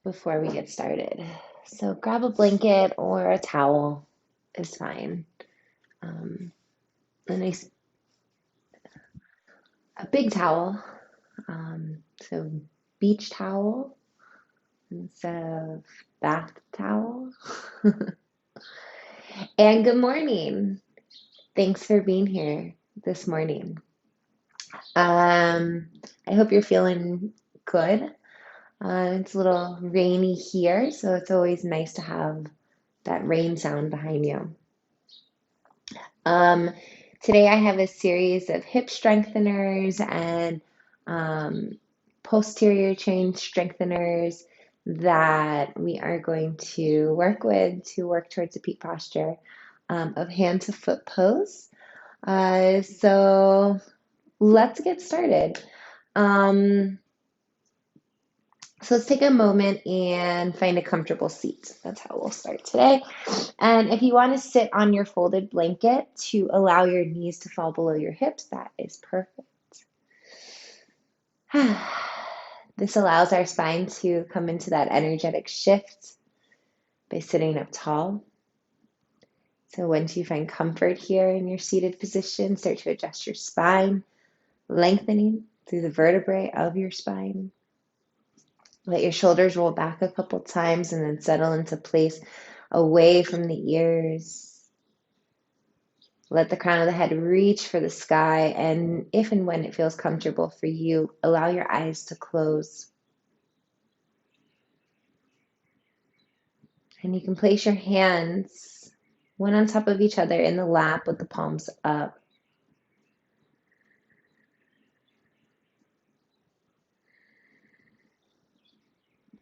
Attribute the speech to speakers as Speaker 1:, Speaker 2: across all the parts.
Speaker 1: before we get started. So grab a blanket or a towel is fine. Um, a nice, a big towel. So beach towel instead of bath towel. And good morning. Thanks for being here this morning. Um, I hope you're feeling good. It's a little rainy here, so it's always nice to have that rain sound behind you. Um, Today I have a series of hip strengtheners and um, posterior chain strengtheners that we are going to work with to work towards a peak posture of hand to foot pose. So let's get started. Um, so let's take a moment and find a comfortable seat. That's how we'll start today. And if you want to sit on your folded blanket to allow your knees to fall below your hips, that is perfect. This allows our spine to come into that energetic shift by sitting up tall. So once you find comfort here in your seated position, start to adjust your spine, lengthening through the vertebrae of your spine. Let your shoulders roll back a couple times and then settle into place away from the ears. Let the crown of the head reach for the sky, and if and when it feels comfortable for you, allow your eyes to close. And you can place your hands one on top of each other in the lap with the palms up.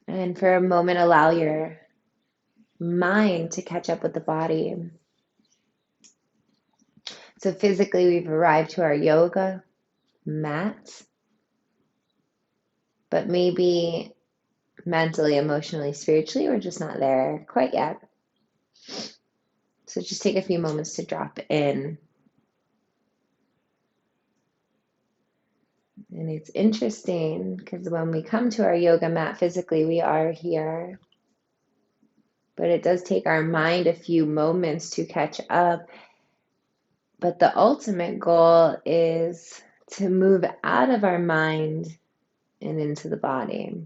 Speaker 1: And for a moment, allow your mind to catch up with the body. So physically, we've arrived to our yoga mat, but maybe mentally, emotionally, spiritually, we're just not there quite yet. So just take a few moments to drop in. And it's interesting because when we come to our yoga mat physically, we are here. But it does take our mind a few moments to catch up. But the ultimate goal is to move out of our mind and into the body.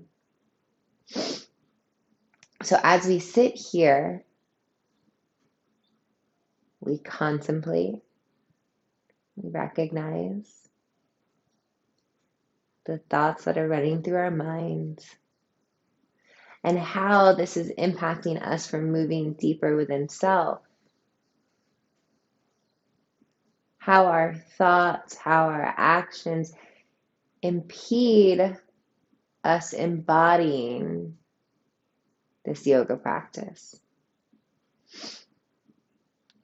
Speaker 1: So as we sit here, we contemplate, we recognize the thoughts that are running through our minds and how this is impacting us from moving deeper within self. How our thoughts, how our actions impede us embodying this yoga practice.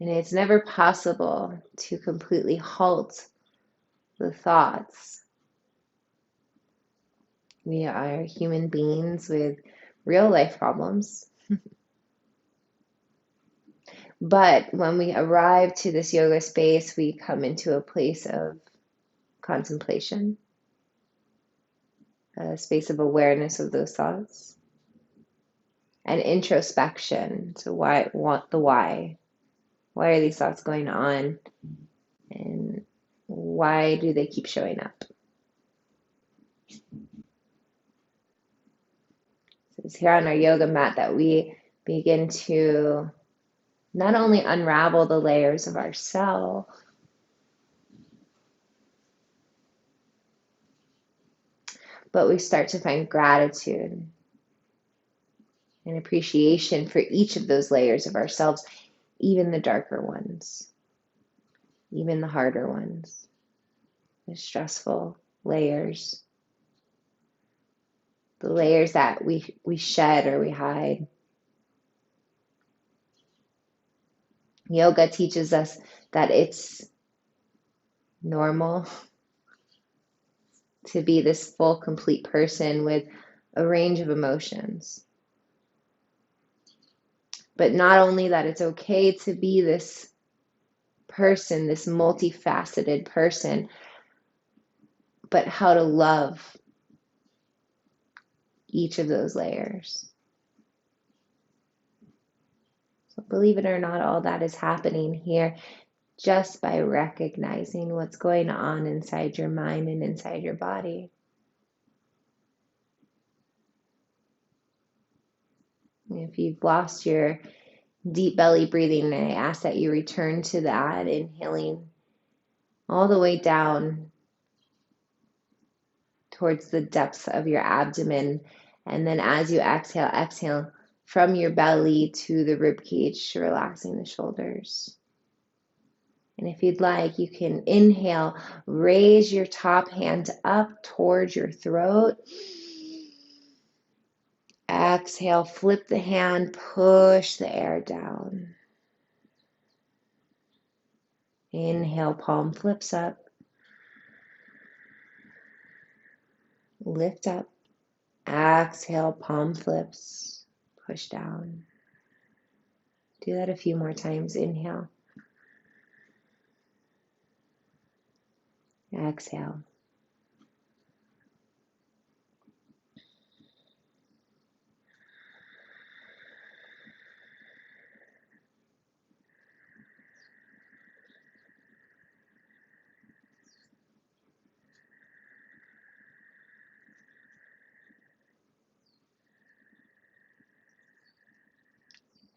Speaker 1: And it's never possible to completely halt the thoughts. We are human beings with real life problems. But when we arrive to this yoga space, we come into a place of contemplation, a space of awareness of those thoughts, and introspection. So why want the why? Why are these thoughts going on? And why do they keep showing up? So it's here on our yoga mat that we begin to not only unravel the layers of ourself, but we start to find gratitude and appreciation for each of those layers of ourselves, even the darker ones, even the harder ones, the stressful layers, the layers that we shed or we hide. Yoga teaches us that it's normal to be this full, complete person with a range of emotions. But not only that, it's okay to be this person, this multifaceted person, but how to love each of those layers. Believe it or not, all that is happening here just by recognizing what's going on inside your mind and inside your body. If you've lost your deep belly breathing, I ask that you return to that, inhaling all the way down towards the depths of your abdomen. And then as you exhale, exhale from your belly to the rib cage, relaxing the shoulders. And if you'd like, you can inhale, raise your top hand up towards your throat. Exhale, flip the hand, push the air down. Inhale, palm flips up. Lift up. Exhale, palm flips, push down. Do that a few more times. Inhale. Exhale.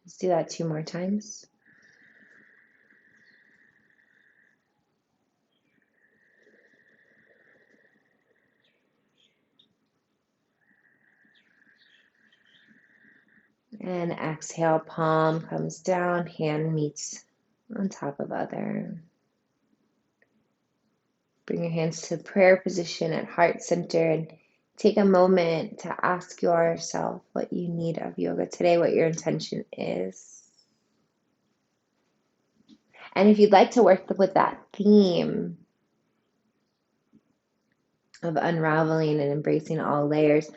Speaker 1: Let's do that 2 more times. And exhale, palm comes down, hand meets on top of other. Bring your hands to prayer position at heart center and take a moment to ask yourself what you need of yoga today, what your intention is. And if you'd like to work with that theme of unraveling and embracing all layers,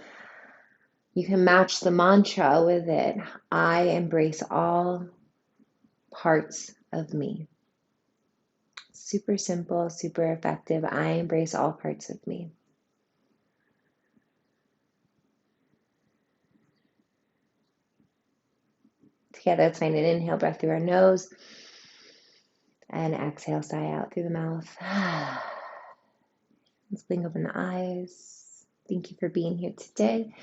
Speaker 1: you can match the mantra with it. I embrace all parts of me. Super simple, super effective. I embrace all parts of me. Together, let's find an inhale breath through our nose and exhale, sigh out through the mouth. Let's blink open the eyes. Thank you for being here today.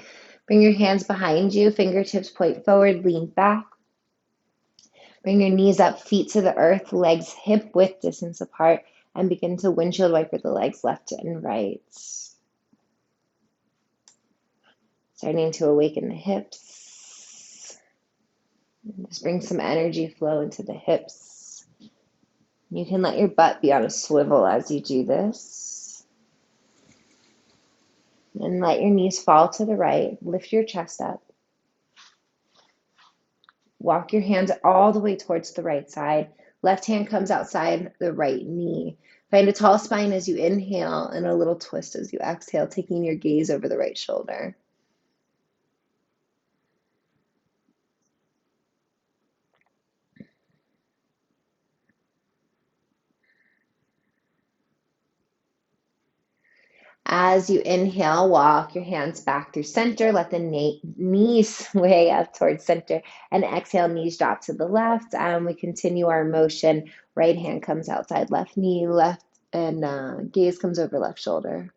Speaker 1: Bring your hands behind you, fingertips point forward, lean back. Bring your knees up, feet to the earth, legs hip width distance apart, and begin to windshield wiper the legs left and right. Starting to awaken the hips. And just bring some energy flow into the hips. You can let your butt be on a swivel as you do this. And let your knees fall to the right. Lift your chest up. Walk your hands all the way towards the right side. Left hand comes outside the right knee. Find a tall spine as you inhale and a little twist as you exhale, taking your gaze over the right shoulder. As you inhale, walk your hands back through center. Let the knees sway up towards center. And exhale, knees drop to the left. And we continue our motion. Right hand comes outside left knee, left, and gaze comes over left shoulder.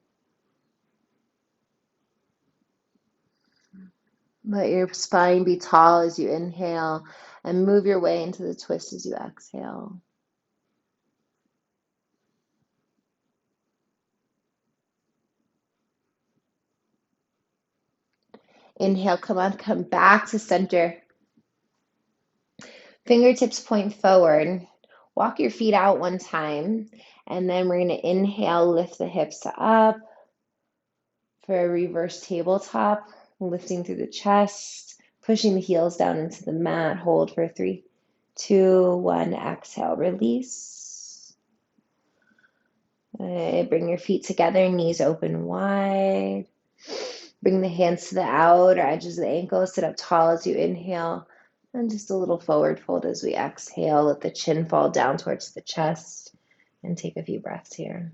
Speaker 1: Let your spine be tall as you inhale and move your way into the twist as you exhale. Inhale, come back to center. Fingertips point forward. Walk your feet out one time, and then we're going to inhale, lift the hips up for a reverse tabletop, lifting through the chest, pushing the heels down into the mat. Hold for 3, 2, 1. Exhale, release. Bring your feet together, knees open wide. Bring the hands to the outer edges of the ankles. Sit up tall as you inhale. And just a little forward fold as we exhale. Let the chin fall down towards the chest. And take a few breaths here.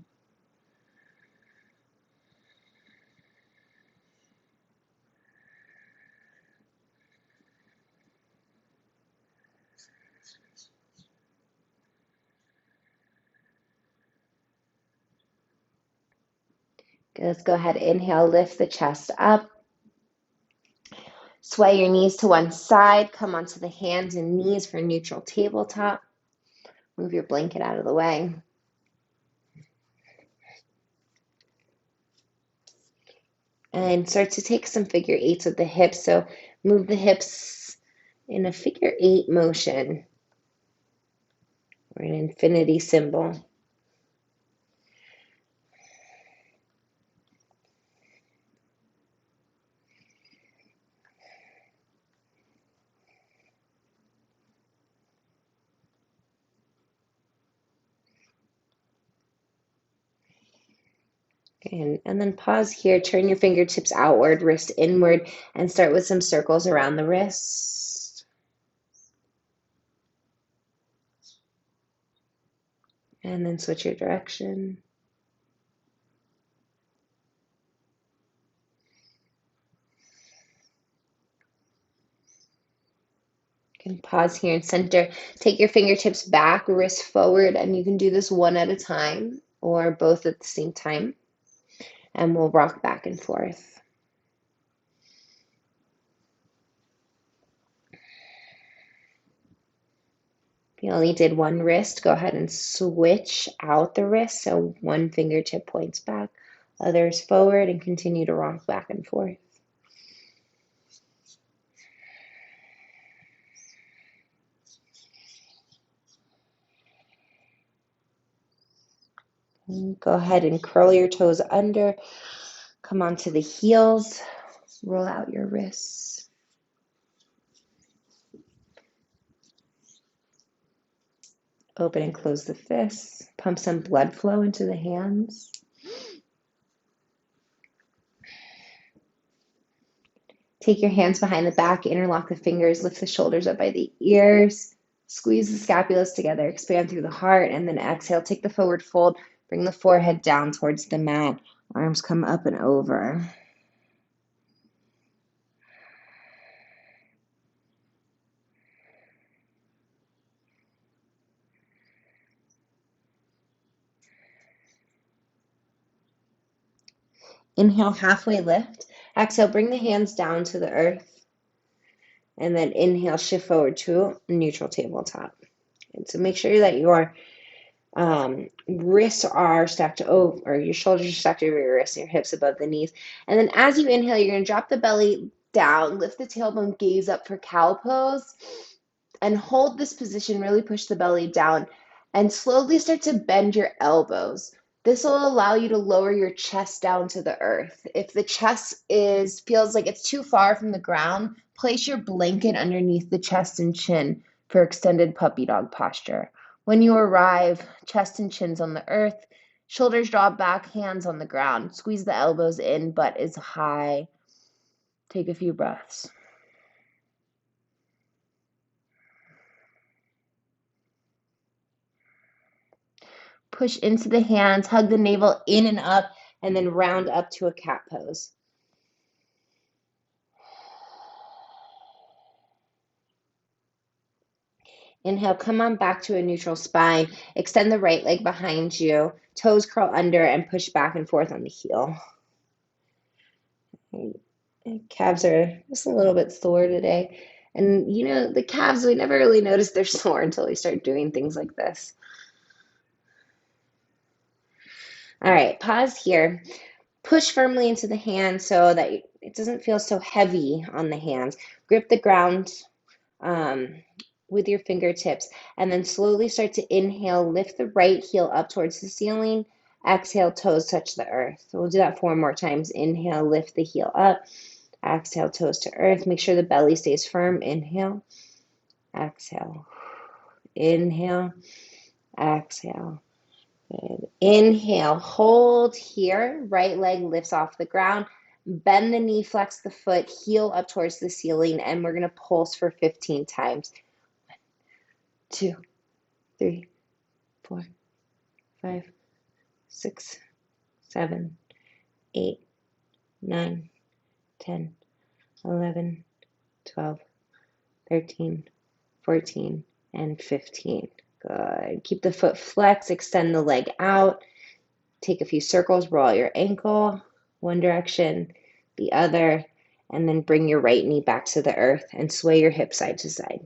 Speaker 1: Let's go ahead, inhale, lift the chest up. Sway your knees to one side, come onto the hands and knees for neutral tabletop. Move your blanket out of the way. And start to take some figure eights with the hips. So move the hips in a figure eight motion or an infinity symbol. And then pause here, turn your fingertips outward, wrist inward, and start with some circles around the wrist. And then switch your direction. You can pause here and center. Take your fingertips back, wrist forward, and you can do this one at a time or both at the same time. And we'll rock back and forth. If you only did one wrist, go ahead and switch out the wrist. So one fingertip points back, others forward, and continue to rock back and forth. And go ahead and curl your toes under. Come onto the heels. Roll out your wrists. Open and close the fists. Pump some blood flow into the hands. Take your hands behind the back, interlock the fingers, lift the shoulders up by the ears, squeeze the scapulas together, expand through the heart, and then exhale. Take the forward fold, bring the forehead down towards the mat. Arms come up and over. Inhale, halfway lift. Exhale, bring the hands down to the earth. And then inhale, shift forward to neutral tabletop. And so make sure that your wrists are stacked over, or your shoulders are stacked over your wrists, and your hips above the knees. And then as you inhale, you're going to drop the belly down, lift the tailbone, gaze up for cow pose, and hold this position. Really push the belly down and slowly start to bend your elbows. This will allow you to lower your chest down to the earth. If the chest feels like it's too far from the ground, place your blanket underneath the chest and chin for extended puppy dog posture. When you arrive, chest and chin's on the earth, shoulders drop back, hands on the ground. Squeeze the elbows in, butt is high. Take a few breaths. Push into the hands, hug the navel in and up, and then round up to a cat pose. Inhale, come on back to a neutral spine. Extend the right leg behind you. Toes curl under and push back and forth on the heel. Calves are just a little bit sore today. And you know, the calves, we never really notice they're sore until we start doing things like this. All right, pause here. Push firmly into the hands so that it doesn't feel so heavy on the hands. Grip the ground with your fingertips, and then slowly start to inhale. Lift the right heel up towards the ceiling. Exhale, toes touch the earth. So we'll do that 4 more times. Inhale, lift the heel up. Exhale, toes to earth. Make sure the belly stays firm. Inhale, exhale, inhale, exhale. Good. Inhale, hold here. Right leg lifts off the ground. Bend the knee, flex the foot, heel up towards the ceiling, and we're going to pulse for 15 times. 1, 2, 3, 4, 5, 6, 7, 8, 9, 10, 11, 12, 13, 14, and 15. Good. Keep the foot flexed, extend the leg out. Take a few circles, roll out your ankle. one direction, the other, and then bring your right knee back to the earth and sway your hip side to side.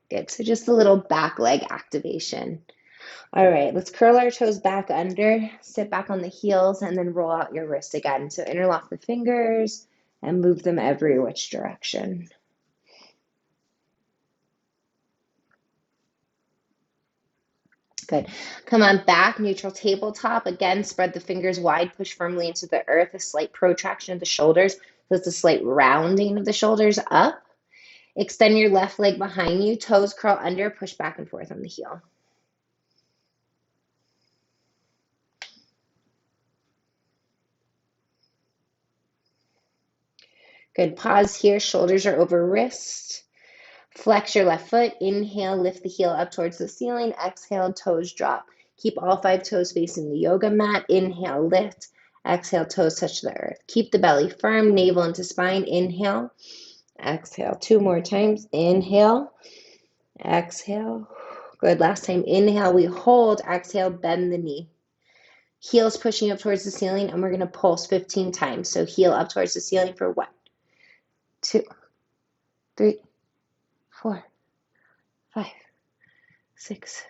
Speaker 1: Good. So just a little back leg activation. All right, let's curl our toes back under, sit back on the heels, and then roll out your wrist again. So interlock the fingers and move them every which direction. Good. Come on back, neutral tabletop. Again, spread the fingers wide, push firmly into the earth, a slight protraction of the shoulders. So it's a slight rounding of the shoulders up. Extend your left leg behind you, toes curl under, push back and forth on the heel. Good. Pause here, shoulders are over wrist. Flex your left foot. Inhale, lift the heel up towards the ceiling. Exhale, toes drop. Keep all 5 toes facing the yoga mat. Inhale, lift. Exhale, toes touch the earth. Keep the belly firm, navel into spine. Inhale. Exhale. 2 more times. Inhale. Exhale. Good. Last time. Inhale, we hold. Exhale, bend the knee. Heels pushing up towards the ceiling, and we're going to pulse 15 times. So heel up towards the ceiling for 1, 2, 3, 4, 5, 6,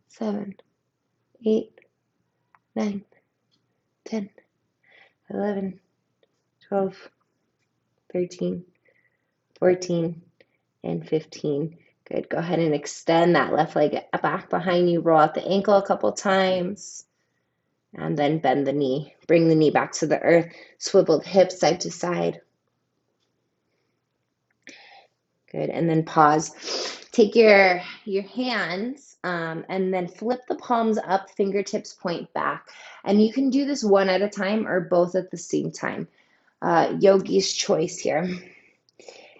Speaker 1: 7, 8, 9, 10, 11, 12, 13, 14, and 15. Good. Go ahead and extend that left leg back behind you. Roll out the ankle a couple times. And then bend the knee. Bring the knee back to the earth. Swivel the hips side to side. Good. And then pause. Take your hands and then flip the palms up, fingertips point back. And you can do this one at a time or both at the same time. Yogi's choice here.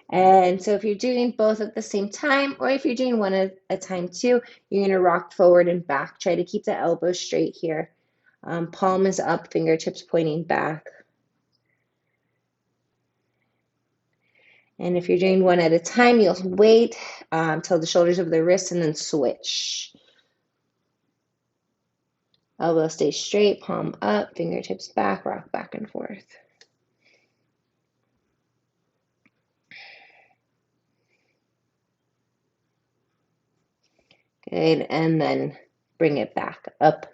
Speaker 1: And so if you're doing both at the same time, or if you're doing one at a time too, you're going to rock forward and back. Try to keep the elbows straight here. Palm is up, fingertips pointing back. And if you're doing one at a time, you'll wait till the shoulders over the wrists and then switch. Elbow stays straight, palm up, fingertips back, rock back and forth. Good, and then bring it back up,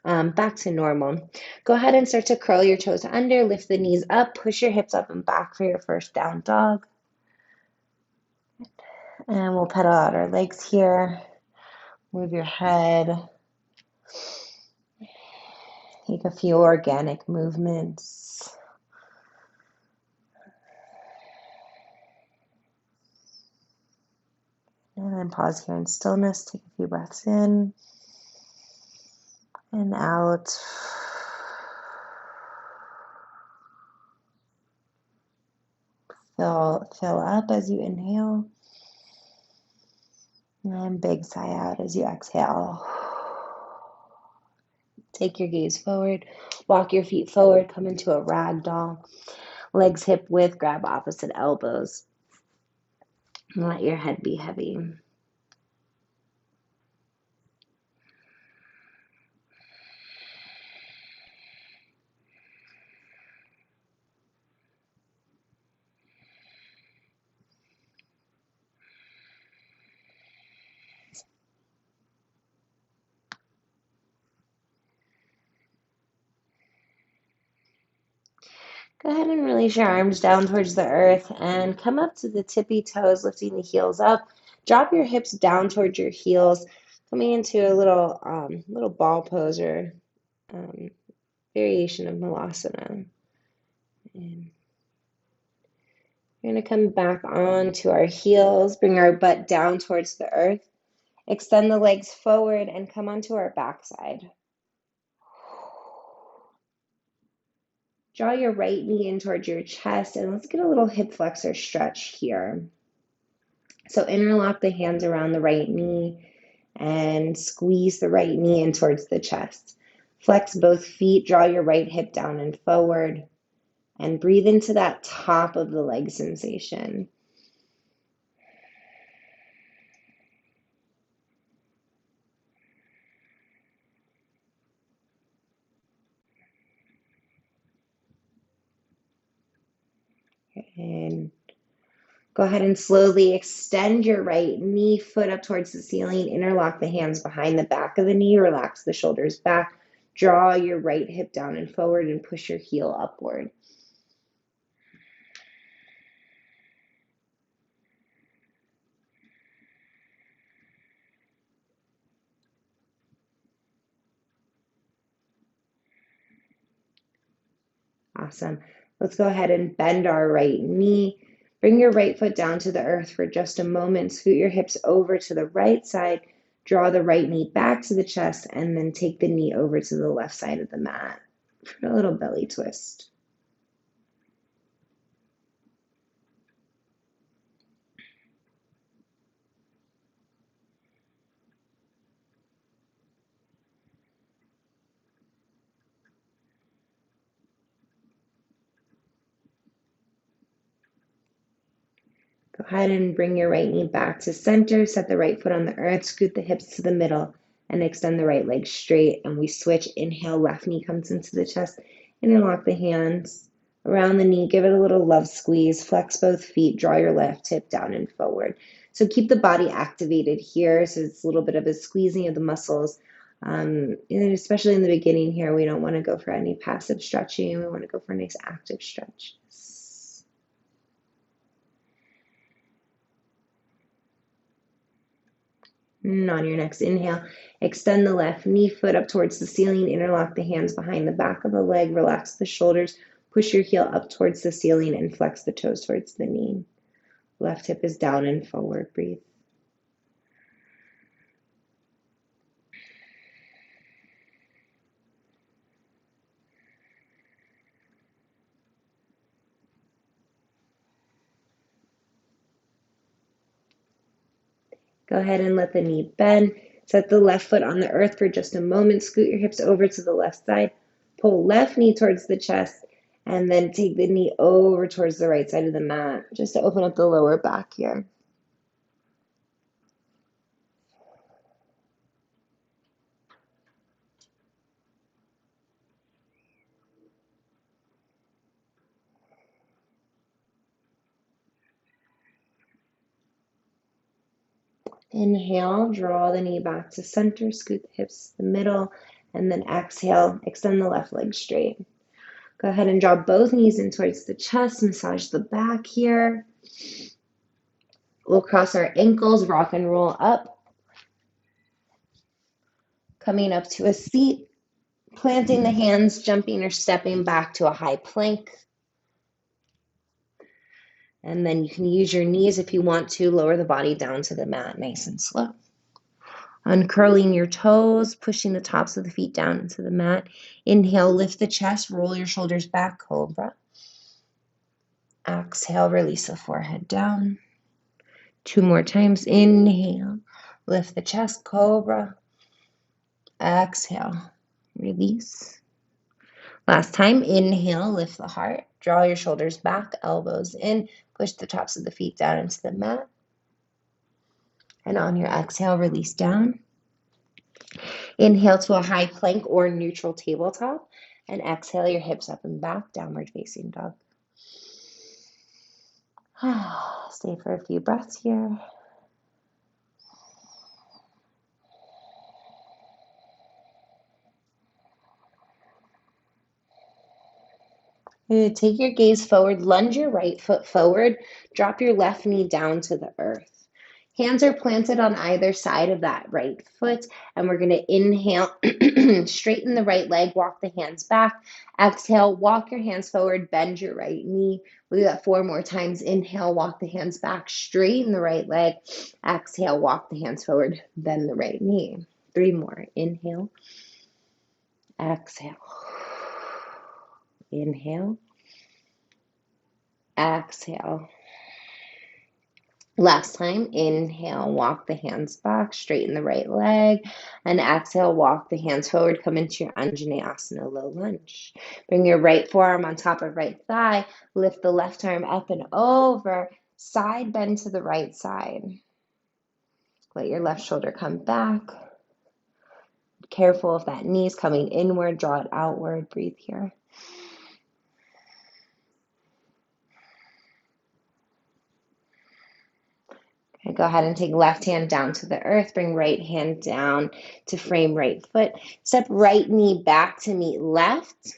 Speaker 1: back to normal. Go ahead and start to curl your toes under, lift the knees up, push your hips up and back for your first down dog. And we'll pedal out our legs here. Move your head. Take a few organic movements. And then pause here in stillness. Take a few breaths in and out. Fill up as you inhale. And big sigh out as you exhale. Take your gaze forward. Walk your feet forward. Come into a rag doll. Legs hip width. Grab opposite elbows. And let your head be heavy. Go ahead and release your arms down towards the earth and come up to the tippy toes, lifting the heels up. Drop your hips down towards your heels, coming into a little ball pose or variation of Malasana. And we're going to come back onto our heels, bring our butt down towards the earth, extend the legs forward, and come onto our backside. Draw your right knee in towards your chest, and let's get a little hip flexor stretch here. So interlock the hands around the right knee and squeeze the right knee in towards the chest. Flex both feet, draw your right hip down and forward, and breathe into that top of the leg sensation. And go ahead and slowly extend your right knee, foot up towards the ceiling. Interlock the hands behind the back of the knee. Relax the shoulders back. Draw your right hip down and forward and push your heel upward. Awesome. Let's go ahead and bend our right knee. Bring your right foot down to the earth for just a moment. Scoot your hips over to the right side. Draw the right knee back to the chest and then take the knee over to the left side of the mat for a little belly twist. Go ahead and bring your right knee back to center. Set the right foot on the earth. Scoot the hips to the middle and extend the right leg straight. And we switch. Inhale, left knee comes into the chest. Interlock the hands around the knee. Give it a little love squeeze. Flex both feet. Draw your left hip down and forward. So keep the body activated here. So it's a little bit of a squeezing of the muscles. And especially in the beginning here, we don't want to go for any passive stretching. We want to go for a nice active stretch. And on your next inhale, extend the left knee, foot up towards the ceiling, interlock the hands behind the back of the leg, relax the shoulders, push your heel up towards the ceiling and flex the toes towards the knee. Left hip is down and forward, breathe. Go ahead and let the knee bend. Set the left foot on the earth for just a moment. Scoot your hips over to the left side. Pull left knee towards the chest and then take the knee over towards the right side of the mat just to open up the lower back here. Inhale, draw the knee back to center, scoot the hips to the middle, and then exhale, extend the left leg straight. Go ahead and draw both knees in towards the chest, massage the back here. We'll cross our ankles, rock and roll up. Coming up to a seat, planting the hands, jumping or stepping back to a high plank. And then you can use your knees if you want to, lower the body down to the mat nice and slow. Uncurling your toes, pushing the tops of the feet down into the mat. Inhale, lift the chest, roll your shoulders back, cobra. Exhale, release the forehead down. 2 more times. Inhale, lift the chest, cobra. Exhale, release. Last time, inhale, lift the heart. Draw your shoulders back, elbows in. Push the tops of the feet down into the mat. And on your exhale, release down. Inhale to a high plank or neutral tabletop. And exhale your hips up and back, downward facing dog. Stay for a few breaths here. Take your gaze forward, lunge your right foot forward, drop your left knee down to the earth. Hands are planted on either side of that right foot, and we're going to inhale, straighten the right leg, walk the hands back. Exhale, walk your hands forward, bend your right knee. We'll do that 4 more times. Inhale, walk the hands back, straighten the right leg. Exhale, walk the hands forward, bend the right knee. 3 more. Inhale, exhale. Inhale, exhale. Last time, inhale, walk the hands back, straighten the right leg, and exhale, walk the hands forward, come into your Anjaneyasana low lunge. Bring your right forearm on top of right thigh, lift the left arm up and over, side bend to the right side. Let your left shoulder come back. Careful if that knee is coming inward, draw it outward, breathe here. And go ahead and take left hand down to the earth. Bring right hand down to frame right foot. Step right knee back to meet left.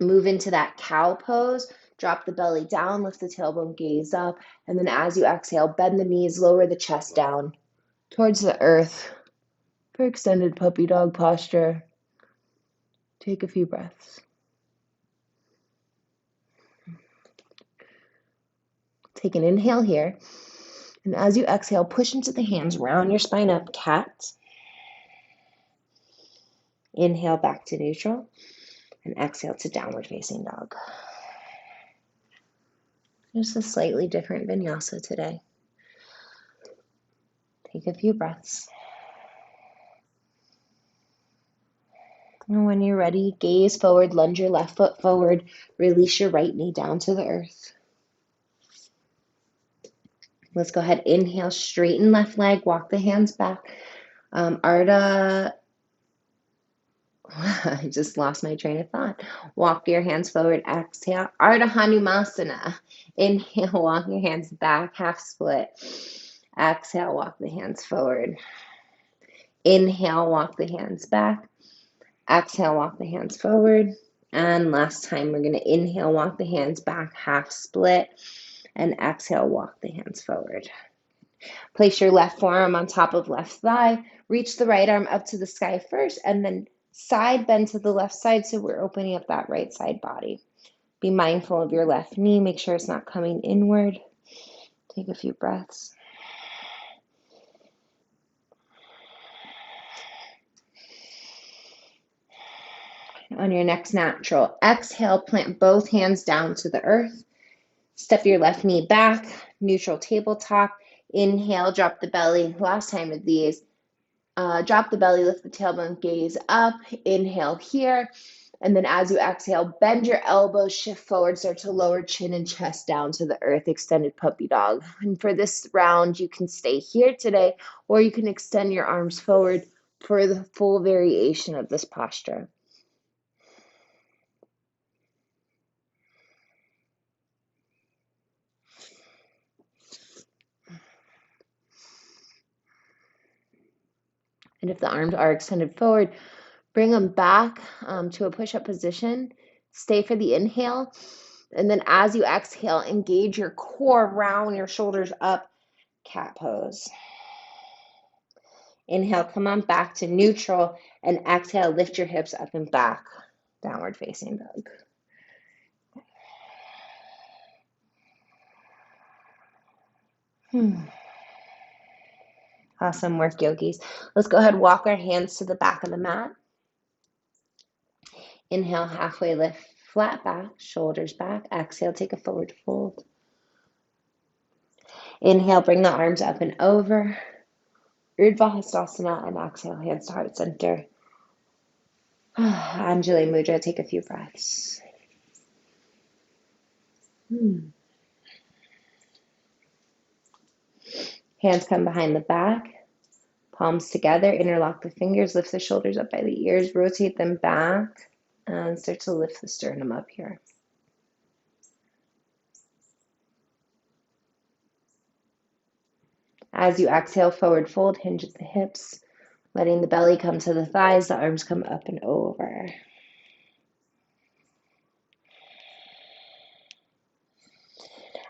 Speaker 1: Move into that cow pose. Drop the belly down, lift the tailbone, gaze up. And then as you exhale, bend the knees, lower the chest down towards the earth for extended puppy dog posture. Take a few breaths. Take an inhale here. And as you exhale, push into the hands, round your spine up, cat. Inhale back to neutral. And exhale to downward facing dog. Just a slightly different vinyasa today. Take a few breaths. And when you're ready, gaze forward, lunge your left foot forward, release your right knee down to the earth. Let's go ahead, inhale, straighten left leg, walk the hands back. I just lost my train of thought. Walk your hands forward, exhale, Ardha Hanumasana. Inhale, walk your hands back, half split. Exhale, walk the hands forward. Inhale, walk the hands back. Exhale, walk the hands forward. And last time, we're going to inhale, walk the hands back, half split. And exhale, walk the hands forward. Place your left forearm on top of left thigh. Reach the right arm up to the sky first, and then side bend to the left side so we're opening up that right side body. Be mindful of your left knee. Make sure it's not coming inward. Take a few breaths. On your next natural exhale, plant both hands down to the earth. Step your left knee back, neutral tabletop. Inhale, drop the belly. Last time of these, drop the belly, lift the tailbone, gaze up. Inhale here. And then as you exhale, bend your elbows, shift forward, start to lower chin and chest down to the earth, extended puppy dog. And for this round, you can stay here today, or you can extend your arms forward for the full variation of this posture. And if the arms are extended forward, bring them back to a push-up position. Stay for the inhale. And then as you exhale, engage your core, round your shoulders up, cat pose. Inhale, come on back to neutral. And exhale, lift your hips up and back, downward facing dog. Awesome work, yogis. Let's go ahead and walk our hands to the back of the mat. Inhale, halfway lift, flat back, shoulders back. Exhale, take a forward fold. Inhale, bring the arms up and over. Urdhva Hastasana, and exhale, hands to heart center. Anjali Mudra, take a few breaths. Hands come behind the back. Palms together, interlock the fingers, lift the shoulders up by the ears, rotate them back, and start to lift the sternum up here. As you exhale, forward fold, hinge at the hips, letting the belly come to the thighs, the arms come up and over.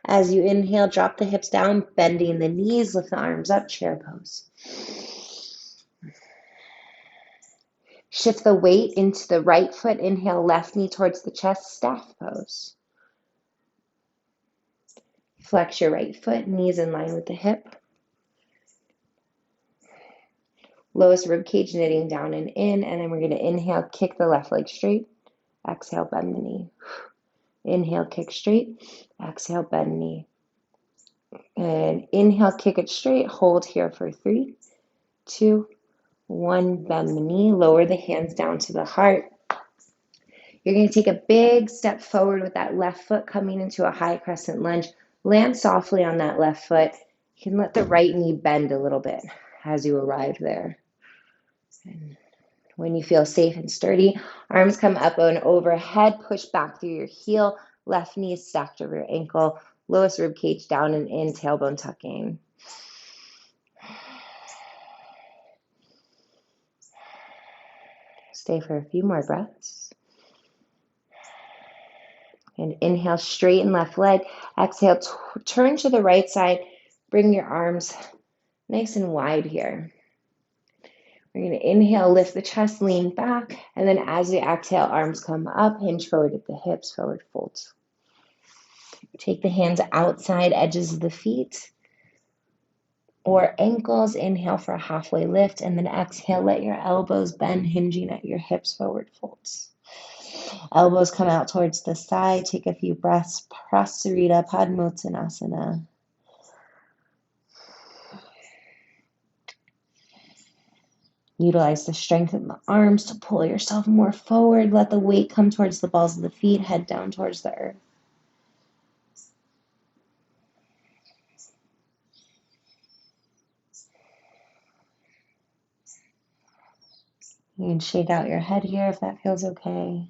Speaker 1: As you inhale, drop the hips down, bending the knees, lift the arms up, chair pose. Shift the weight into the right foot. Inhale, left knee towards the chest, staff pose. Flex your right foot, knees in line with the hip. Lowest rib cage knitting down and in, and then we're going to inhale, kick the left leg straight. Exhale, bend the knee. Inhale, kick straight. Exhale, bend knee. And inhale, kick it straight. Hold here for 3, 2, 1. Bend the knee. Lower the hands down to the heart. You're going to take a big step forward with that left foot coming into a high crescent lunge. Land softly on that left foot. You can let the right knee bend a little bit as you arrive there. And when you feel safe and sturdy, arms come up and overhead, push back through your heel, left knee stacked over your ankle, lowest rib cage down and in, tailbone tucking. Stay for a few more breaths. And inhale, straighten left leg. Exhale, turn to the right side. Bring your arms nice and wide here. We're going to inhale, lift the chest, lean back. And then as we exhale, arms come up, hinge forward at the hips, forward folds. Take the hands outside edges of the feet or ankles. Inhale for a halfway lift. And then exhale, let your elbows bend, hinging at your hips, forward folds. Elbows come out towards the side. Take a few breaths. Prasarita Padmottanasana. Utilize the strength of the arms to pull yourself more forward. Let the weight come towards the balls of the feet. Head down towards the earth. You can shake out your head here if that feels okay.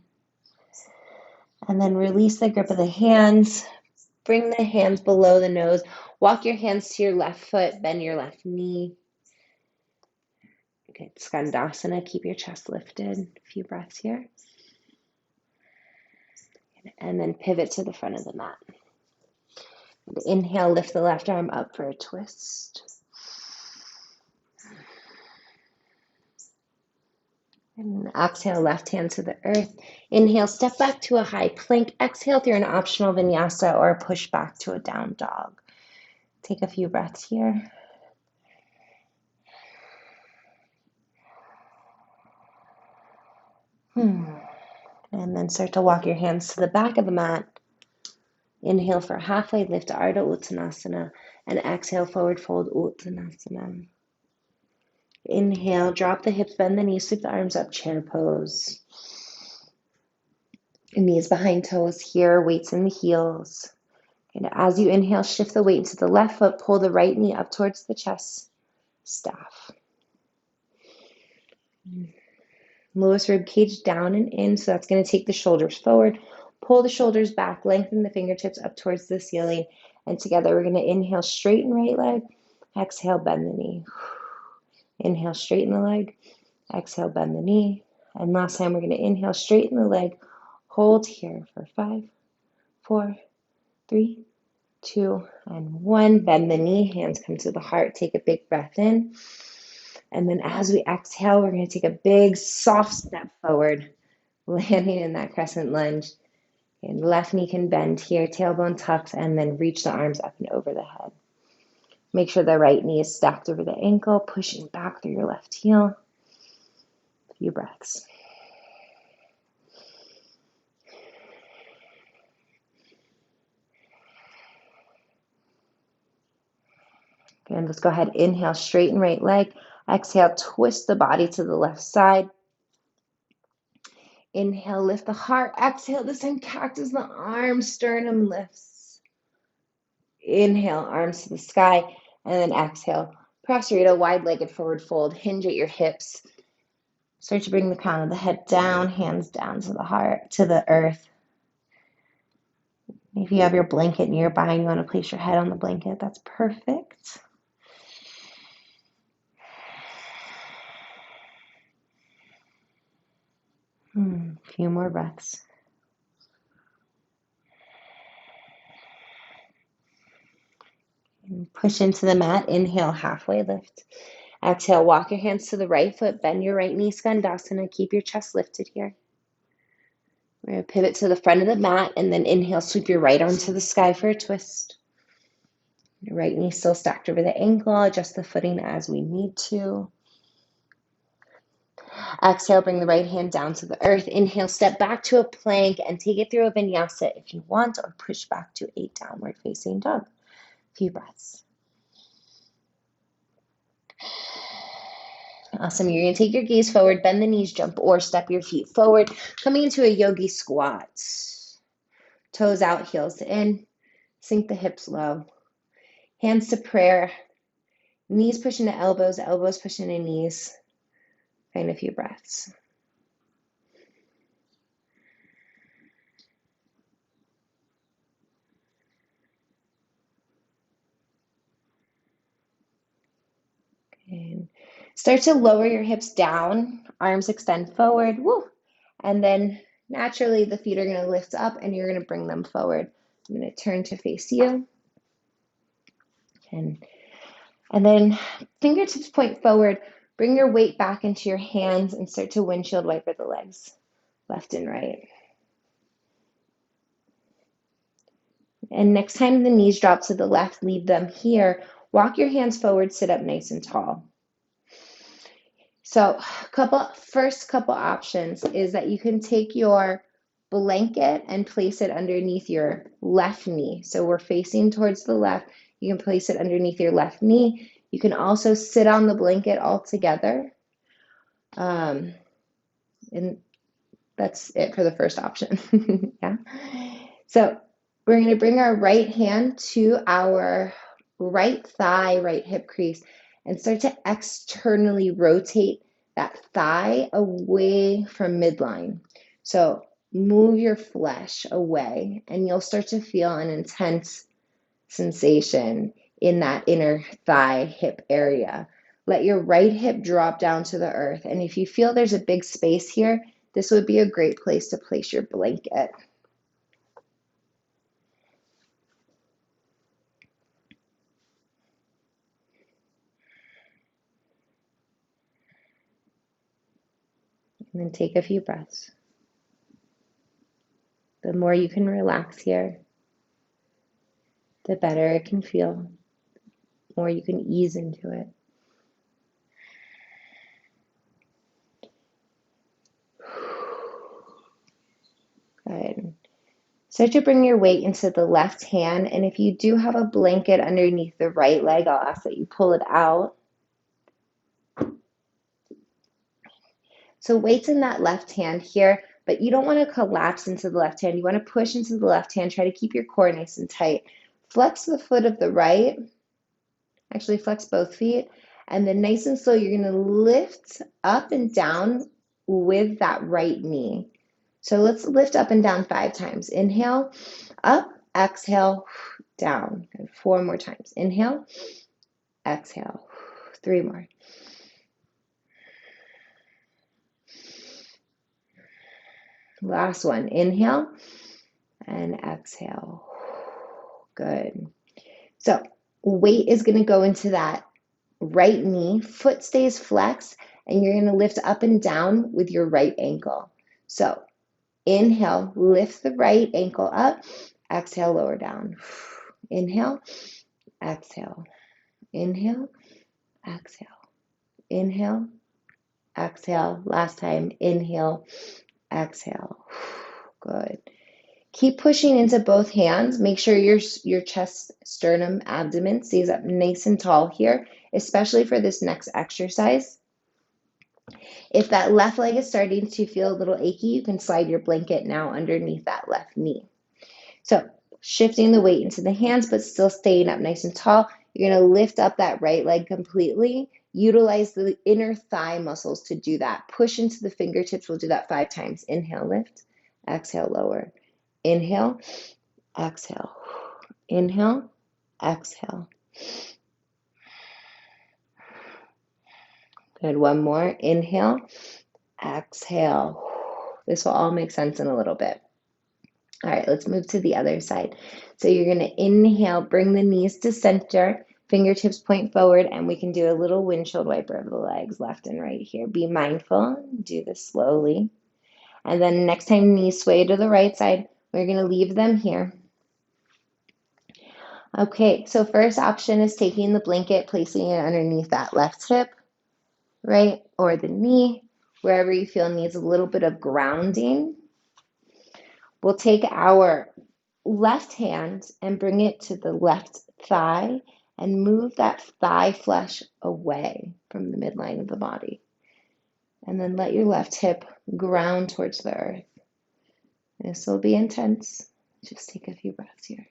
Speaker 1: And then release the grip of the hands. Bring the hands below the nose. Walk your hands to your left foot. Bend your left knee. Good. Skandasana. Keep your chest lifted. A few breaths here. And then pivot to the front of the mat. Inhale, lift the left arm up for a twist. And exhale, left hand to the earth. Inhale, step back to a high plank. Exhale through an optional vinyasa or push back to a down dog. Take a few breaths here. And then start to walk your hands to the back of the mat. Inhale for halfway lift, Ardha Uttanasana, and exhale, forward fold, Uttanasana. Inhale, drop the hips, bend the knees, sweep the arms up, chair pose. Knees behind toes here, weights in the heels. And as you inhale, shift the weight into the left foot, pull the right knee up towards the chest, staff. Lowest rib cage down and in, so that's going to take the shoulders forward. Pull the shoulders back, lengthen the fingertips up towards the ceiling, and together we're going to inhale, straighten right leg, exhale, bend the knee. Inhale, straighten the leg, exhale, bend the knee. And last time we're going to inhale, straighten the leg, hold here for 5, 4, 3, 2, and 1. Bend the knee, hands come to the heart. Take a big breath in. And then as we exhale, we're going to take a big soft step forward, landing in that crescent lunge. And left knee can bend here, tailbone tucks, and then reach the arms up and over the head. Make sure the right knee is stacked over the ankle, pushing back through your left heel. A few breaths. And let's go ahead, inhale, straighten right leg. Exhale, twist the body to the left side. Inhale, lift the heart. Exhale, this time cactus the arms, sternum lifts. Inhale, arms to the sky. And then exhale, Prasarita, wide-legged forward fold. Hinge at your hips. Start to bring the crown of the head down, hands down to the heart, to the earth. If you have your blanket nearby and you want to place your head on the blanket, that's perfect. A few more breaths. And push into the mat. Inhale, halfway lift. Exhale, walk your hands to the right foot. Bend your right knee, Skandasana. Keep your chest lifted here. We're going to pivot to the front of the mat and then inhale, sweep your right arm to the sky for a twist. Your right knee still stacked over the ankle. Adjust the footing as we need to. Exhale, bring the right hand down to the earth. Inhale, step back to a plank and take it through a vinyasa if you want, or push back to a downward facing dog. A few breaths. Awesome. You're going to take your gaze forward, bend the knees, jump or step your feet forward, coming into a yogi squat. Toes out, heels in. Sink the hips low. Hands to prayer. Knees push into elbows, elbows push into knees. Find a few breaths. And Start to lower your hips down, arms extend forward, woo, and then naturally the feet are going to lift up and you're going to bring them forward. I'm going to turn to face you, and then fingertips point forward. Bring your weight back into your hands and start to windshield wiper the legs, left and right. And next time the knees drop to the left, leave them here. Walk your hands forward, sit up nice and tall. So first couple options is that you can take your blanket and place it underneath your left knee. So we're facing towards the left. You can place it underneath your left knee. You can also sit on the blanket all together. And that's it for the first option. Yeah. So we're going to bring our right hand to our right thigh, right hip crease, and start to externally rotate that thigh away from midline. So move your flesh away, and you'll start to feel an intense sensation in that inner thigh hip area. Let your right hip drop down to the earth. And if you feel there's a big space here, this would be a great place to place your blanket. And then take a few breaths. The more you can relax here, the better it can feel, the more you can ease into it. Good. Start to bring your weight into the left hand, and if you do have a blanket underneath the right leg, I'll ask that you pull it out. So weight's in that left hand here, but you don't want to collapse into the left hand. You want to push into the left hand. Try to keep your core nice and tight. Flex the foot of the right. Actually, flex both feet. And then nice and slow, you're going to lift up and down with that right knee. So let's lift up and down 5 times. Inhale, up, exhale, down. 4 more times. Inhale, exhale. 3 more. Last one. Inhale and exhale. Good. So weight is going to go into that right knee. Foot stays flexed, and you're going to lift up and down with your right ankle. So inhale, lift the right ankle up. Exhale, lower down. Inhale, exhale. Inhale, exhale. Inhale, exhale. Last time. Inhale, exhale. Good. Keep pushing into both hands. Make sure your chest, sternum, abdomen stays up nice and tall here, especially for this next exercise. If that left leg is starting to feel a little achy, you can slide your blanket now underneath that left knee. So shifting the weight into the hands, but still staying up nice and tall. You're going to lift up that right leg completely. Utilize the inner thigh muscles to do that. Push into the fingertips. We'll do that 5 times. Inhale, lift. Exhale, lower. Inhale, exhale. Inhale, exhale. Good. One more. Inhale, exhale. This will all make sense in a little bit. All right, let's move to the other side. So you're going to inhale, bring the knees to center, fingertips point forward, and we can do a little windshield wiper of the legs left and right here. Be mindful. Do this slowly. And then next time knees sway to the right side, we're going to leave them here. Okay, so first option is taking the blanket, placing it underneath that left hip, right, or the knee, wherever you feel needs a little bit of grounding. We'll take our left hand and bring it to the left thigh and move that thigh flesh away from the midline of the body. And then let your left hip ground towards the earth. This will be intense. Just take a few breaths here.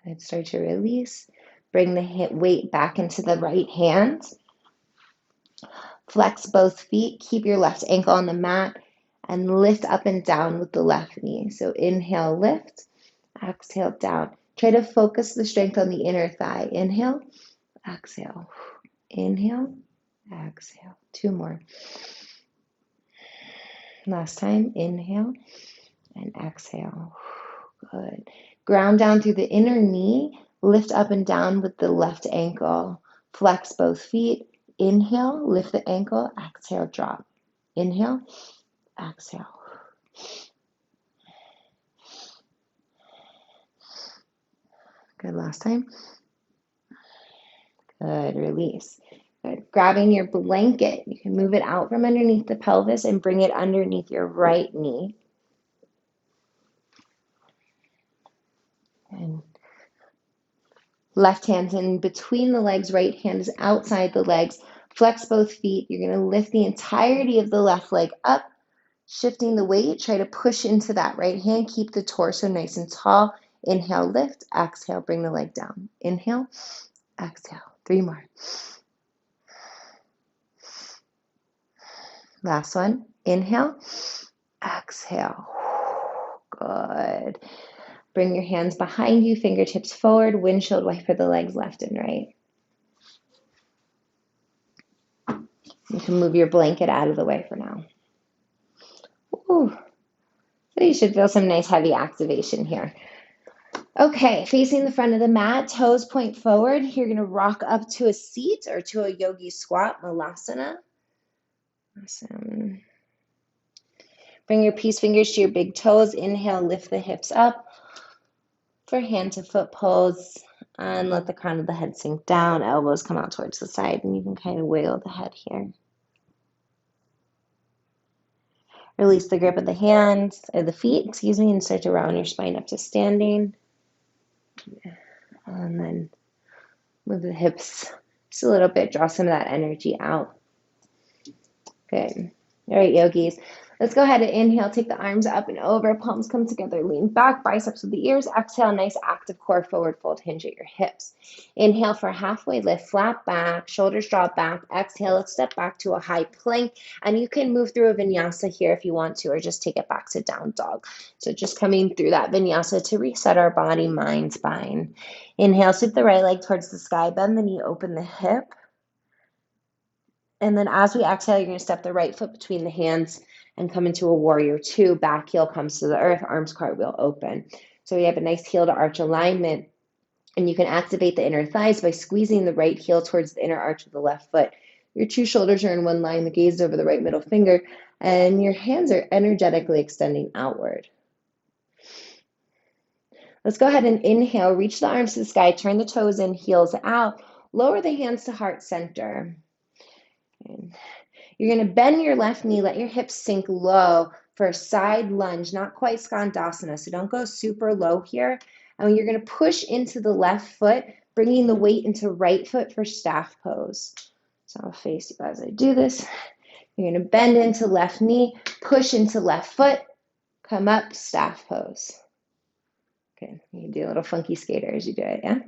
Speaker 1: Good. Start to release. Bring the hip weight back into the right hand. Flex both feet. Keep your left ankle on the mat. and lift up and down with the left knee. So inhale, lift, exhale, down. Try to focus the strength on the inner thigh. Inhale, exhale, inhale, exhale. Two more. Last time, inhale and exhale. Good. Ground down through the inner knee, lift up and down with the left ankle. Flex both feet. Inhale, lift the ankle, exhale, drop. Inhale, exhale. Good, last time. Good, release. Good. Grabbing your blanket, you can move it out from underneath the pelvis and bring it underneath your right knee. And left hand's in between the legs, right hand is outside the legs. Flex both feet. You're going to lift the entirety of the left leg up, shifting the weight. Try to push into that right hand. Keep the torso nice and tall. Inhale, lift. Exhale, bring the leg down. Inhale, exhale. Three more. Last one. Inhale, exhale. Good. Bring your hands behind you, fingertips forward, windshield wiper the legs left and right. You can move your blanket out of the way for now. Ooh. So you should feel some nice heavy activation here. Okay, facing the front of the mat, toes point forward. You're going to rock up to a seat or to a yogi squat, malasana. Awesome. Bring your peace fingers to your big toes. Inhale, lift the hips up for hand to foot pose. And let the crown of the head sink down. Elbows come out towards the side, and you can kind of wiggle the head here. Release the grip of the hands, or the feet, excuse me, and start to round your spine up to standing. And then move the hips just a little bit. Draw some of that energy out. Good. All right, yogis. Let's go ahead and inhale. Take the arms up and over. Palms come together. Lean back. Biceps with the ears. Exhale. Nice active core forward fold. Hinge at your hips. Inhale for halfway lift. Flat back. Shoulders drop back. Exhale. Let's step back to a high plank. And you can move through a vinyasa here if you want to, or just take it back to down dog. So just coming through that vinyasa to reset our body, mind, spine. Inhale. Sweep the right leg towards the sky. Bend the knee. Open the hip. And then as we exhale, you're going to step the right foot between the hands and come into a warrior two. Back heel comes to the earth, arms cartwheel open. So we have a nice heel to arch alignment. And you can activate the inner thighs by squeezing the right heel towards the inner arch of the left foot. Your two shoulders are in one line, the gaze over the right middle finger, and your hands are energetically extending outward. Let's go ahead and inhale. Reach the arms to the sky. Turn the toes in, heels out. Lower the hands to heart center. And you're going to bend your left knee, let your hips sink low for a side lunge, not quite skandasana, so don't go super low here. And you're going to push into the left foot, bringing the weight into right foot for staff pose. So I'll face you as I do this. You're going to bend into left knee, push into left foot, come up, staff pose. Okay, you can do a little funky skater as you do it, yeah?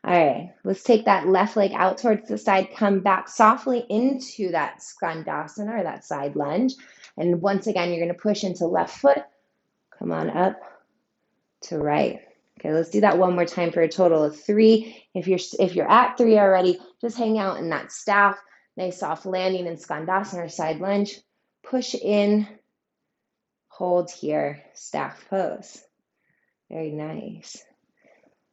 Speaker 1: All right, let's take that left leg out towards the side, come back softly into that skandasana or that side lunge. And once again, you're going to push into left foot, come on up to right. Okay, let's do that one more time for a total of 3. If you're at 3 already, just hang out in that staff, nice soft landing in skandasana or side lunge. Push in, hold here, staff pose. Very nice.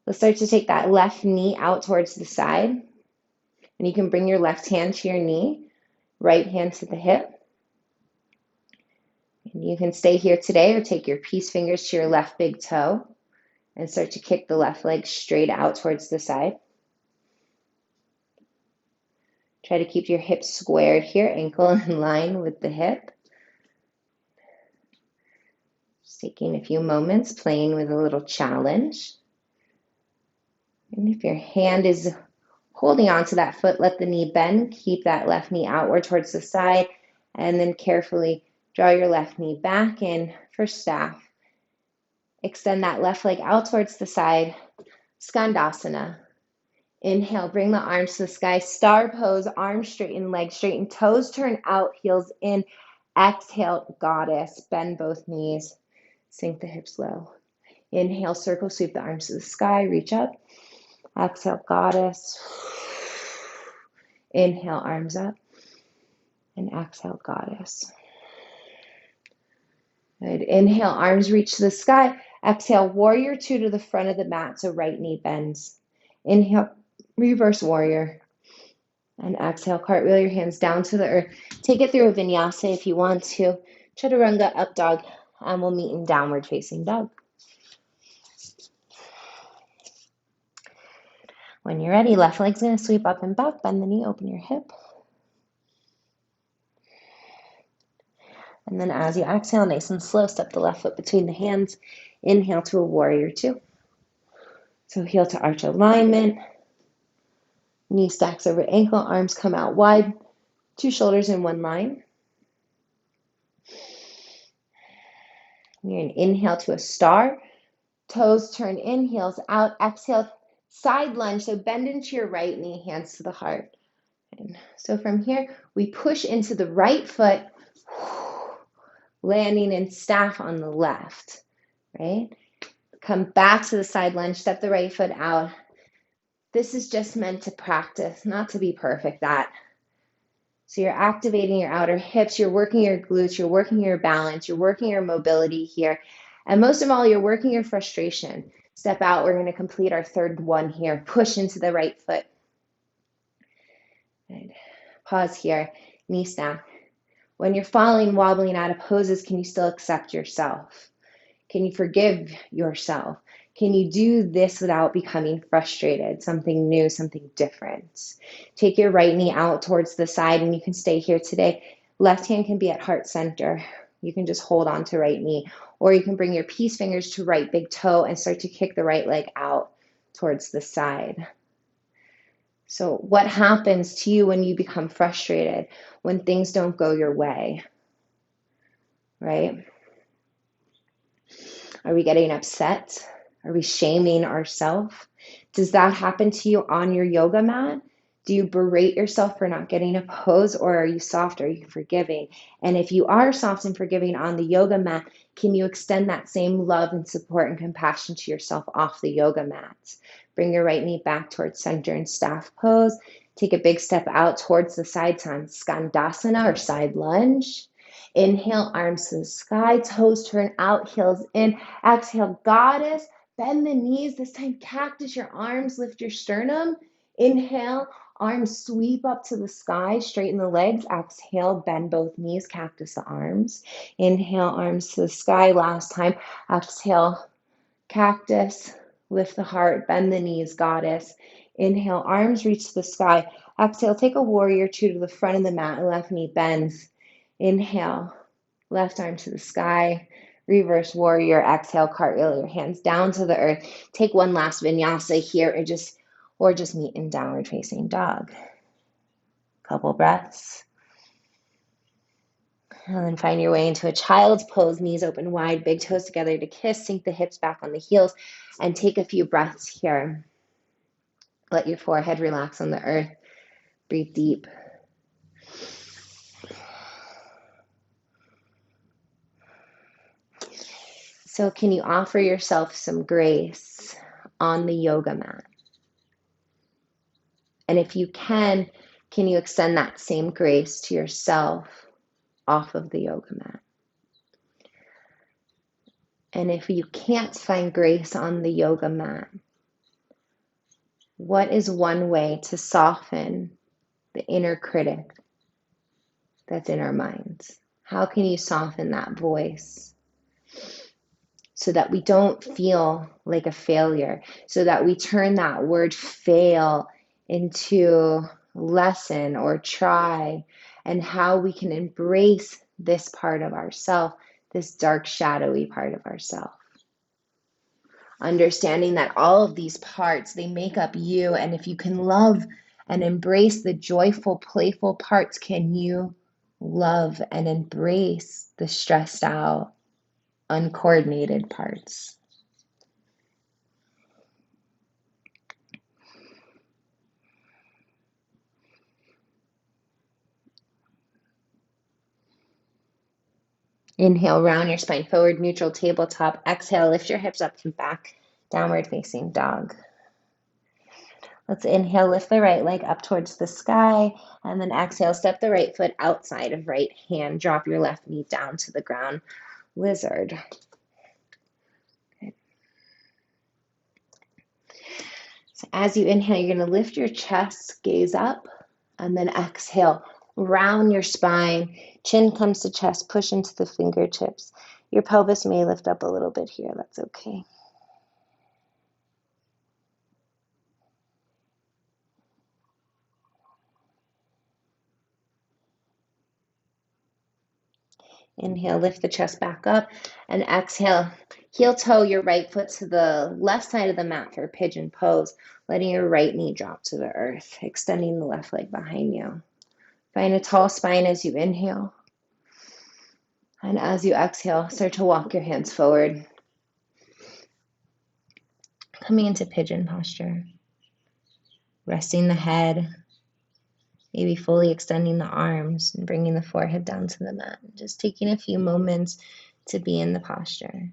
Speaker 1: Let's start to take that left knee out towards the side. And you can bring your left hand to your knee, right hand to the hip. And you can stay here today or take your peace fingers to your left big toe and start to kick the left leg straight out towards the side. Try to keep your hips squared here, ankle in line with the hip. Just taking a few moments, playing with a little challenge. And if your hand is holding on to that foot, let the knee bend. Keep that left knee outward towards the side. And then carefully draw your left knee back in for staff. Extend that left leg out towards the side. Skandasana. Inhale, bring the arms to the sky. Star pose, arms straighten, legs straighten, toes turn out, heels in. Exhale, goddess. Bend both knees. Sink the hips low. Inhale, circle, sweep the arms to the sky. Reach up. Exhale, goddess. Inhale, arms up. And exhale, goddess. Good. Inhale, arms reach to the sky. Exhale, warrior two to the front of the mat, so right knee bends. Inhale, reverse warrior. And exhale, cartwheel your hands down to the earth. Take it through a vinyasa if you want to. Chaturanga, up dog, and we'll meet in downward facing dog. When you're ready, left leg's going to sweep up and back. Bend the knee, open your hip. And then as you exhale, nice and slow, step the left foot between the hands. Inhale to a warrior two. So heel to arch alignment. Knee stacks over ankle, arms come out wide. Two shoulders in one line. You're going to inhale to a star. Toes turn in, heels out. Exhale, side lunge. So bend into your right knee, hands to the heart. And so from here, we push into the right foot, landing in staff on the left, right? Come back to the side lunge, step the right foot out. This is just meant to practice, not to be perfect at. So you're activating your outer hips, you're working your glutes, you're working your balance, you're working your mobility here. And most of all, you're working your frustration. Step out, we're going to complete our third one here. Push into the right foot. Good. Pause here, knee stack. When you're falling, wobbling out of poses, can you still accept yourself? Can you forgive yourself? Can you do this without becoming frustrated? Something new, something different. Take your right knee out towards the side and you can stay here today. Left hand can be at heart center. You can just hold on to right knee. Or you can bring your peace fingers to right big toe and start to kick the right leg out towards the side. So what happens to you when you become frustrated, when things don't go your way, right? Are we getting upset? Are we shaming ourselves? Does that happen to you on your yoga mat? Do you berate yourself for not getting a pose, or are you soft? Are you forgiving? And if you are soft and forgiving on the yoga mat, can you extend that same love and support and compassion to yourself off the yoga mat? Bring your right knee back towards center in staff pose. Take a big step out towards the side time, Skandasana or side lunge. Inhale, arms to the sky, toes turn out, heels in. Exhale, goddess. Bend the knees. This time, cactus your arms, lift your sternum. Inhale, arms sweep up to the sky, straighten the legs. Exhale, bend both knees, cactus the arms. Inhale, arms to the sky. Last time, exhale, cactus, lift the heart, bend the knees, goddess. Inhale, arms reach to the sky. Exhale, take a warrior two to the front of the mat, left knee bends. Inhale, left arm to the sky. Reverse warrior, exhale, cartwheel your hands down to the earth. Take one last vinyasa here or just meet in downward facing dog. Couple breaths. And then find your way into a child's pose, knees open wide, big toes together to kiss, sink the hips back on the heels, and take a few breaths here. Let your forehead relax on the earth. Breathe deep. So can you offer yourself some grace on the yoga mat? And if you can you extend that same grace to yourself off of the yoga mat? And if you can't find grace on the yoga mat, what is one way to soften the inner critic that's in our minds? How can you soften that voice so that we don't feel like a failure, so that we turn that word fail into lesson or try, and how we can embrace this part of ourself, this dark, shadowy part of ourself. Understanding that all of these parts, they make up you, and if you can love and embrace the joyful, playful parts, can you love and embrace the stressed out, uncoordinated parts? Inhale, round your spine forward, neutral tabletop. Exhale, lift your hips up and back, downward facing dog. Let's inhale, lift the right leg up towards the sky, and then exhale, step the right foot outside of right hand. Drop your left knee down to the ground, lizard. Okay. So as you inhale, you're going to lift your chest, gaze up, and then exhale, round your spine. Chin comes to chest, push into the fingertips. Your pelvis may lift up a little bit here. That's okay. Inhale, lift the chest back up, and exhale, heel toe your right foot to the left side of the mat for pigeon pose, letting your right knee drop to the earth, extending the left leg behind you. Find a tall spine as you inhale, and as you exhale, start to walk your hands forward, coming into pigeon posture, resting the head, maybe fully extending the arms and bringing the forehead down to the mat. Just taking a few moments to be in the posture.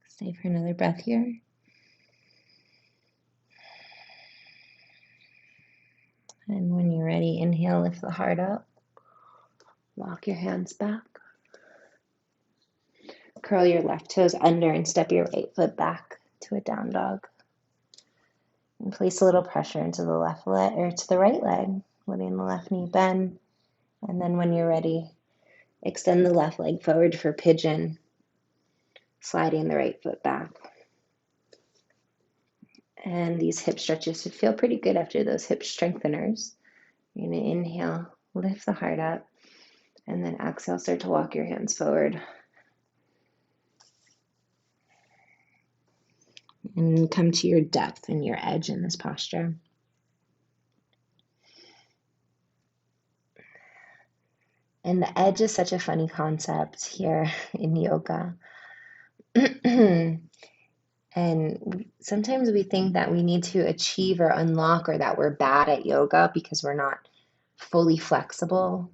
Speaker 1: Stay for another breath here. And when you're ready, inhale, lift the heart up. Walk your hands back. Curl your left toes under and step your right foot back to a down dog. And place a little pressure into the left leg or to the right leg, letting the left knee bend. And then when you're ready, extend the left leg forward for pigeon, sliding the right foot back. And these hip stretches should feel pretty good after those hip strengtheners. You're going to inhale, lift the heart up, and then exhale, start to walk your hands forward. And come to your depth and your edge in this posture. And the edge is such a funny concept here in yoga. And sometimes we think that we need to achieve or unlock or that we're bad at yoga because we're not fully flexible.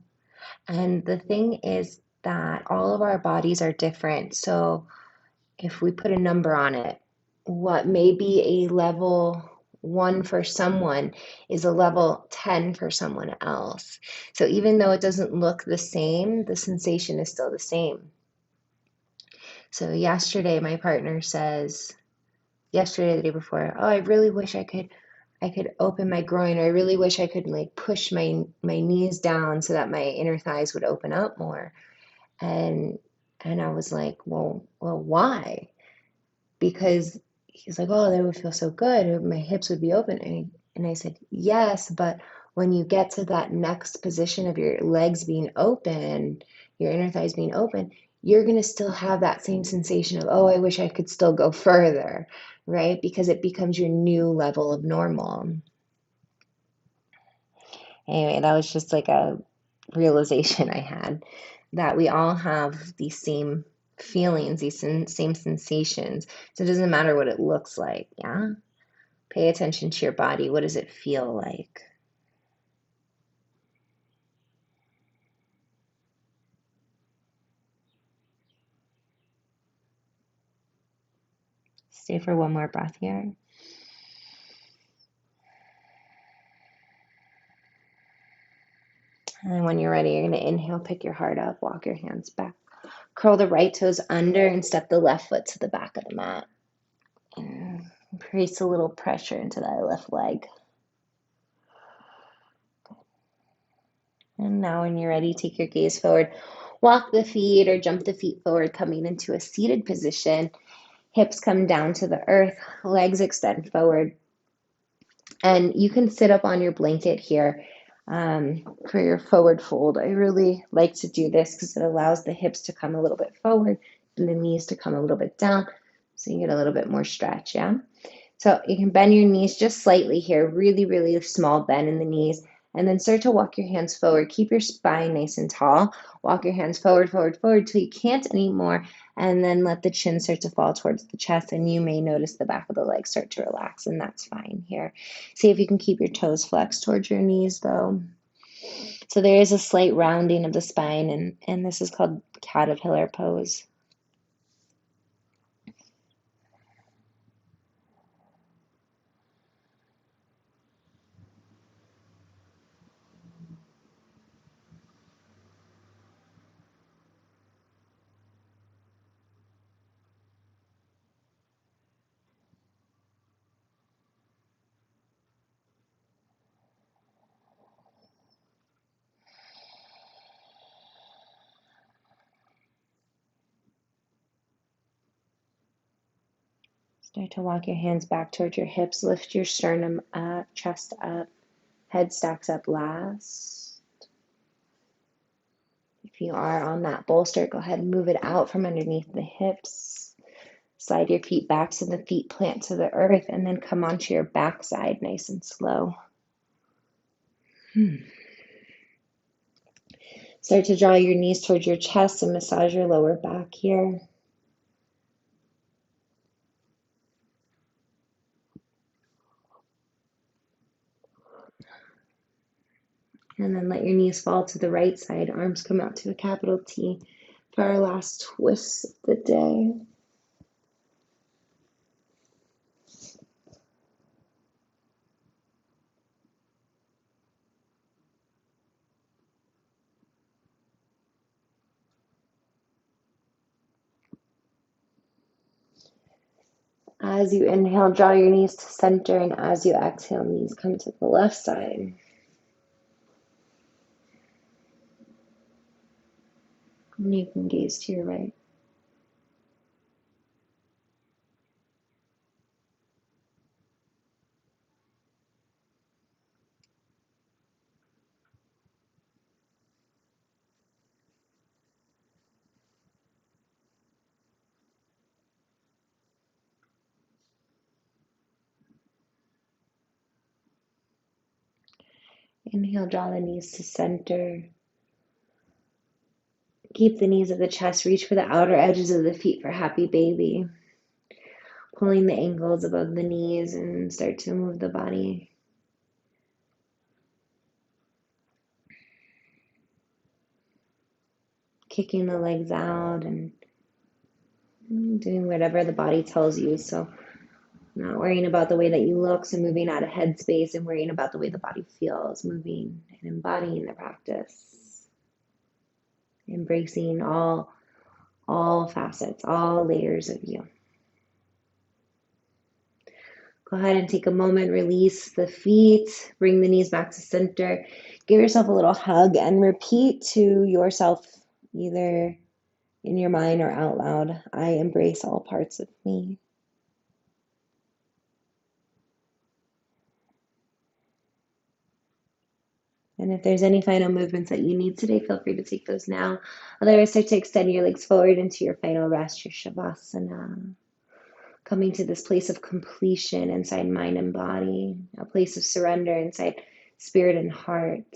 Speaker 1: And the thing is that all of our bodies are different. So if we put a number on it, what may be a level 1 for someone is a level 10 for someone else. So even though it doesn't look the same, the sensation is still the same. So yesterday, my partner says, yesterday, the day before, oh, I really wish I could open my groin, or I really wish I could like push my knees down so that my inner thighs would open up more. And I was like, well, why? Because he's like, oh, that would feel so good. My hips would be open. And I said, yes, but when you get to that next position of your legs being open, your inner thighs being open, you're going to still have that same sensation of, oh, I wish I could still go further, right? Because it becomes your new level of normal. Anyway, that was just like a realization I had that we all have these same feelings, these same sensations. So it doesn't matter what it looks like, yeah? Pay attention to your body. What does it feel like? Stay for one more breath here. And then when you're ready, you're going to inhale, pick your heart up, walk your hands back, Curl the right toes under and step the left foot to the back of the mat. And increase a little pressure into that left leg. And now when you're ready, take your gaze forward. Walk the feet or jump the feet forward, coming into a seated position. Hips come down to the earth, legs extend forward. And you can sit up on your blanket here for your forward fold. I really like to do this because it allows the hips to come a little bit forward and the knees to come a little bit down, so you get a little bit more stretch, yeah? So you can bend your knees just slightly here, really, really small bend in the knees, and then start to walk your hands forward. Keep your spine nice and tall. Walk your hands forward, forward, forward till you can't anymore, and then let the chin start to fall towards the chest, and you may notice the back of the leg start to relax, and that's fine here. See if you can keep your toes flexed towards your knees, though. So there is a slight rounding of the spine, and this is called caterpillar pose. Start to walk your hands back towards your hips. Lift your sternum up, chest up, head stacks up last. If you are on that bolster, go ahead and move it out from underneath the hips. Slide your feet back so the feet plant to the earth, and then come onto your backside nice and slow. Start to draw your knees towards your chest and massage your lower back here. And then let your knees fall to the right side. Arms come out to a capital T for our last twist of the day. As you inhale, draw your knees to center, and as you exhale, knees come to the left side. And you can gaze to your right. Inhale, draw the knees to center. Keep the knees of the chest, reach for the outer edges of the feet for happy baby. Pulling the ankles above the knees and start to move the body. Kicking the legs out and doing whatever the body tells you. So not worrying about the way that you look, so moving out of headspace and worrying about the way the body feels, moving and embodying the practice. Embracing all facets, all layers of you. Go ahead and take a moment, release the feet, bring the knees back to center. Give yourself a little hug and repeat to yourself, either in your mind or out loud, I embrace all parts of me. And if there's any final movements that you need today, feel free to take those now. Otherwise, start to extend your legs forward into your final rest, your Shavasana. Coming to this place of completion inside mind and body, a place of surrender inside spirit and heart,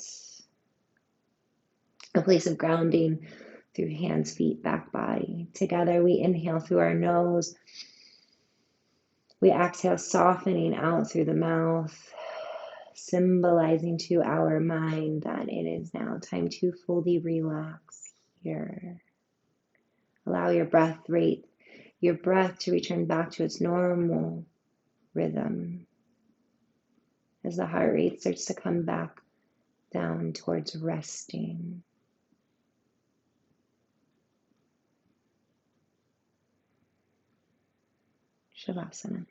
Speaker 1: a place of grounding through hands, feet, back, body. Together, we inhale through our nose. We exhale, softening out through the mouth, symbolizing to our mind that it is now time to fully relax here. Allow your breath to return back to its normal rhythm as the heart rate starts to come back down towards resting. Shavasana.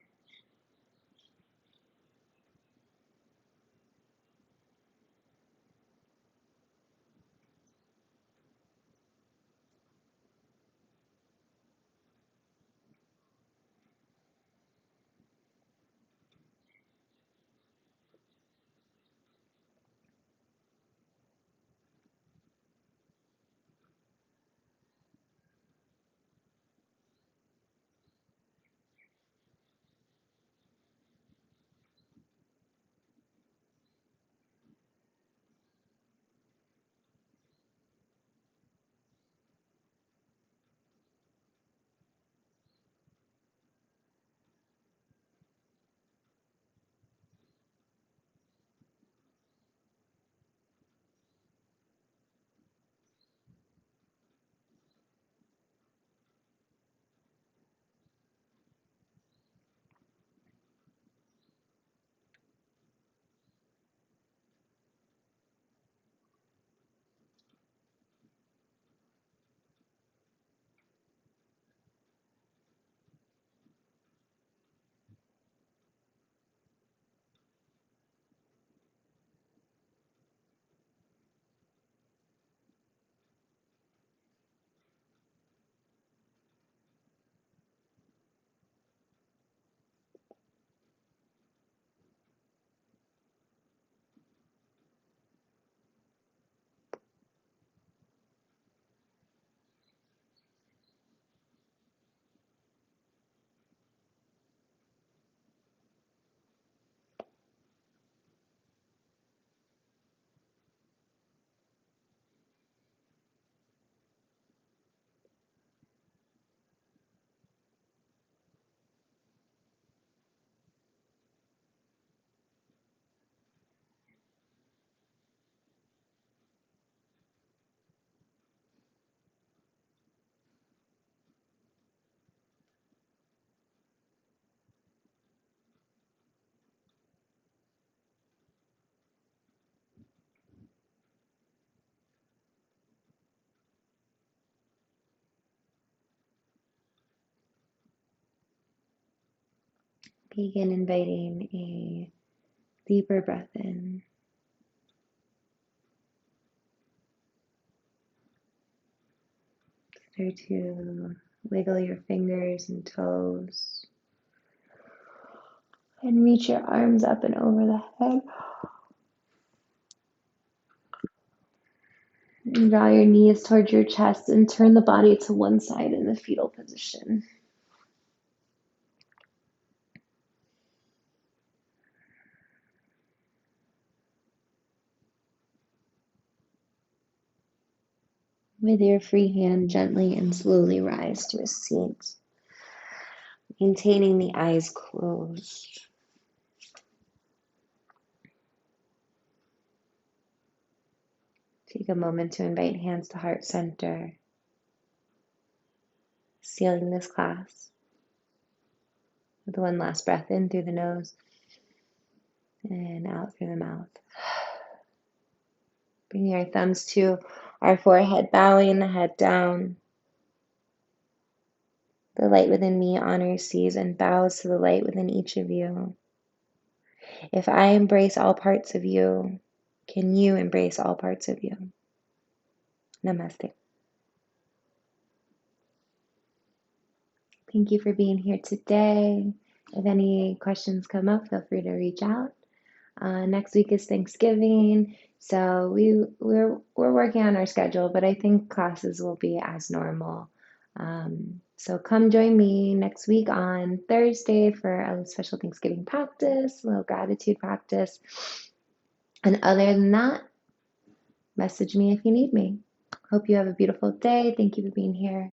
Speaker 1: Begin inviting a deeper breath in. Start to wiggle your fingers and toes and reach your arms up and over the head. And draw your knees towards your chest and turn the body to one side in the fetal position. With your free hand, gently and slowly rise to a seat, maintaining the eyes closed. Take a moment to invite hands to heart center, sealing this class with one last breath in through the nose and out through the mouth. Bringing our thumbs to our forehead, bowing the head down. The light within me honors, sees, and bows to the light within each of you. If I embrace all parts of you, can you embrace all parts of you? Namaste. Thank you for being here today. If any questions come up, feel free to reach out. Next week is Thanksgiving, so we're working on our schedule, but I think classes will be as normal. So come join me next week on Thursday for a special Thanksgiving practice, a little gratitude practice. And other than that, message me if you need me. Hope you have a beautiful day. Thank you for being here.